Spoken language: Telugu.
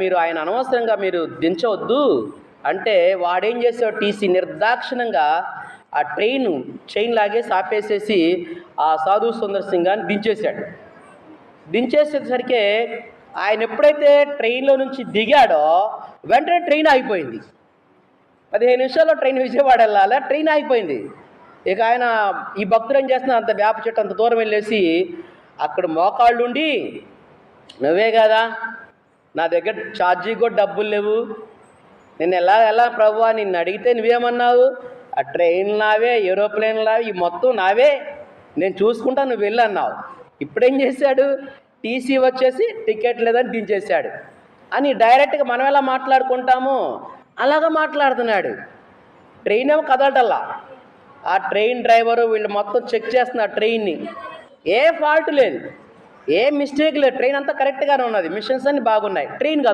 మీరు ఆయన అనవసరంగా మీరు దించవద్దు అంటే వాడేం చేసాడు, టీసీ నిర్దాక్షిణంగా ఆ చైన్ లాగేసి ఆపేసేసి ఆ సాధు సుందర్ సింగ్ అని దించేశాడు. దించేసేసరికి ఆయన ఎప్పుడైతే ట్రైన్లో నుంచి దిగాడో వెంటనే ట్రైన్ ఆగిపోయింది. 15 నిమిషాల్లో ట్రైన్ విజయవాడ వెళ్ళాలి, ట్రైన్ ఆగిపోయింది. ఇక ఆయన ఈ భక్తులు ఏం చేస్తున్నా అంత వేప చెట్టు అంత దూరం వెళ్ళేసి అక్కడ మోకాళ్ళుండి, నువ్వే కదా నా దగ్గర ఛార్జీ కూడా డబ్బులు లేవు, నేను ఎలా ప్రభువా, నిన్ను అడిగితే నువ్వేమన్నావు, ఆ ట్రైన్ నావే, ఏరోప్లేన్ నావే, ఈ మొత్తం నావే, నేను చూసుకుంటా, నువ్వు వెళ్ళి అన్నావు. ఇప్పుడేం చేశాడు, టీసీ వచ్చేసి టికెట్ లేదని దించేశాడు అని డైరెక్ట్గా మనం ఎలా మాట్లాడుకుంటామో అలాగా మాట్లాడుతున్నాడు. ట్రైన్ ఏమో కదలటల్లా, ఆ ట్రైన్ డ్రైవరు వీళ్ళు మొత్తం చెక్ చేస్తున్నారు ట్రైన్ని, ఏ ఫాల్ట్ లేదు, ఏ మిస్టేక్ లేదు, ట్రైన్ అంతా కరెక్ట్గానే ఉన్నది, మిషన్స్ అన్నీ బాగున్నాయి, ట్రైన్ కదా.